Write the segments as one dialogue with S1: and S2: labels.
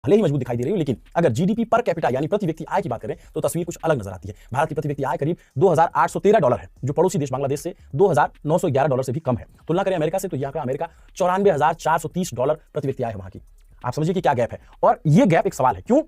S1: भले ही मजबूत दिखाई दे रही हो, लेकिन अगर जीडीपी पर कैपिटा यानी प्रति व्यक्ति आय की बात करें तो तस्वीर कुछ अलग नजर आती है। भारत की प्रति व्यक्ति आय करीब $2,813 है, जो पड़ोसी देश बांग्लादेश से $2,911 से भी कम है। तुलना करें अमेरिका से तो यह आंकड़ा अमेरिका $94,430 प्रति व्यक्ति आय है वहां की। आप समझिए कि क्या गैप है, और यह गैप एक सवाल है। क्यों?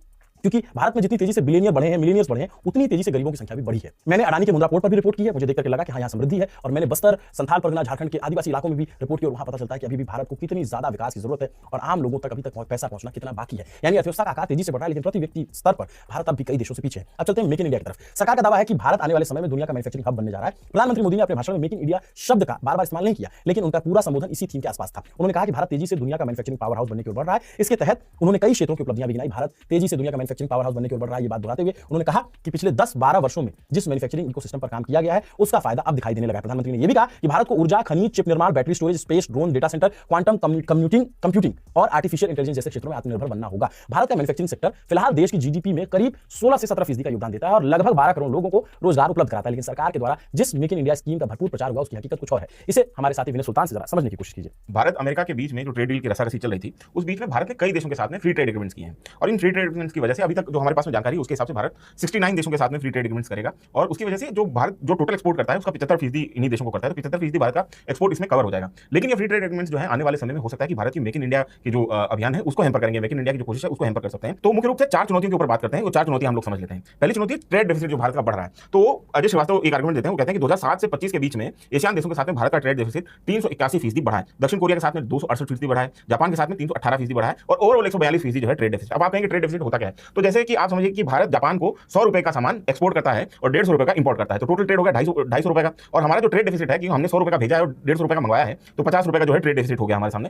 S1: क्योंकि भारत में जितनी तेजी से बिलियनियर बढ़े हैं, मिलियनियर्स बढ़े हैं, उतनी तेजी से गरीबों की संख्या भी बढ़ी है। मैंने अडानी के मुंद्रा पोर्ट पर भी रिपोर्ट की है, मुझे देख करके लगा कि हाँ यहाँ समृद्धि है, और मैंने बस्तर, संथाल परगना, झारखंड के आदिवासी इलाकों में भी रिपोर्ट की, और वहां पता चलता है कि अभी भी भारत को कितनी ज्यादा विकास की जरूरत है और आम लोगों तक अभी तक पैसा पहुंचना कितना बाकी है। यानी अर्थव्यवस्था का आकार तेजी से बढ़ रहा है, लेकिन प्रति व्यक्ति स्तर पर भारत अब भी कई देशों से पीछे है। अब चलते हैं मेक इन इंडिया की तरफ। सरकार का दावा है कि भारत आने वाले समय में दुनिया का मैन्युफैक्चरिंग हब बनने जा रहा है। प्रधानमंत्री मोदी ने अपने भाषण में मेक इन इंडिया शब्द का बार बार इस्तेमाल नहीं किया, लेकिन उनका पूरा संबोधन इसी थीम के आसपास था। उन्होंने कहा कि भारत तेजी से दुनिया का मैन्युफैक्चरिंग पावर हाउस बनने की ओर बढ़ रहा है। इसके तहत उन्होंने कई क्षेत्रों की उपलब्धियां भी गिनाई। भारत तेजी से दुनिया का मैन्युफैक्चरिंग पावर हाउस बनने की ओर बढ़ रहा है, ये बात दोहराते हुए उन्होंने कहा कि पिछले 10-12 वर्षों में जिस मैन्युफैक्चरिंग इकोसिस्टम पर काम किया गया है, उसका फायदा अब दिखाई देने लगा है। प्रधानमंत्री ने यह भी कहा कि भारत को ऊर्जा, खनिज, चिप निर्माण, battery storage, space, drone, data centre, quantum computing और आर्टिफिशियल इंटेलिजेंस जैसे क्षेत्रों में आत्मनिर्भर बनना होगा। भारत का मैन्युफैक्चरिंग सेक्टर फिलहाल देश की जीडीपी में करीब 16 से 17% का योगदान देता है और लगभग 12 करोड़ लोगों को रोजगार उपलब्ध कराता है। लेकिन सरकार के द्वारा जिस मेक इन इंडिया स्कीम का भरपूर प्रचार हुआ, उसकी हकीकत कुछ और है। इसे हमारे साथी विनय सुल्तान से जरा समझने की कोशिश कीजिए।
S2: भारत अमेरिका के बीच में जो ट्रेड डील की रसाकसी चल रही थी, उस बीच में भारत ने कई देशों के साथ में फ्री ट्रेड एग्रीमेंट्स किए हैं, और इन फ्री ट्रेड एग्रीमेंट्स की वजह से अभी तक जो हमारे पास में जानकारी है, उसके हिसाब से भारत 69 देशों के साथ में फ्री ट्रेड एग्रीमेंट्स करेगा, और उसकी वजह से जो भारत जो टोटल एक्सपोर्ट करता है उसका 75% इन्हीं देशों को करता है, तो 75% भारत का एक्सपोर्ट इसमें कवर हो जाएगा। लेकिन ये फ्री ट्रेड एग्रीमेंट्स जो है आने वाले समय में हो सकता है कि भारत की मेक इन इंडिया की जो अभियान है उसको हैम्पर करेंगे, मेक इन इंडिया की जो कोशिश है उसको हैम्पर कर सकते हैं। तो मुख्य रूप से 4 चुनौतियों के ऊपर बात करते हैं, वो 4 चुनौतियां हम लोग समझ लेते हैं। पहली चुनौती ट्रेड डेफिसिट जो भारत का बढ़ रहा है। तो अजय श्रीवास्तव एक आर्गुमेंट देते हैं, वो कहते हैं कि 2007 से 25 के बीच में एशियान देशों के साथ में भारत का ट्रेड डेफिसिट 381% बढ़ा है, दक्षिण कोरिया के साथ में 268% बढ़ा है, जापान के साथ में 318% बढ़ा है, और ओवरऑल 142% जो है ट्रेड डेफिसिट। अब आप कहेंगे ट्रेड डेफिसिट होता क्या है? तो जैसे कि आप समझिए कि भारत जापान को ₹100 का सामान एक्सपोर्ट करता है और ₹150 का इंपोर्ट करता है, तो टोटल ट्रेड हो गया ₹250 का। और हमारा जो ट्रेड डेफिसिट है कि हमने ₹100 का भेजा है और ₹150 का मंगवाया है, तो ₹50 का जो है ट्रेड डेफिसिट हो गया हमारे सामने।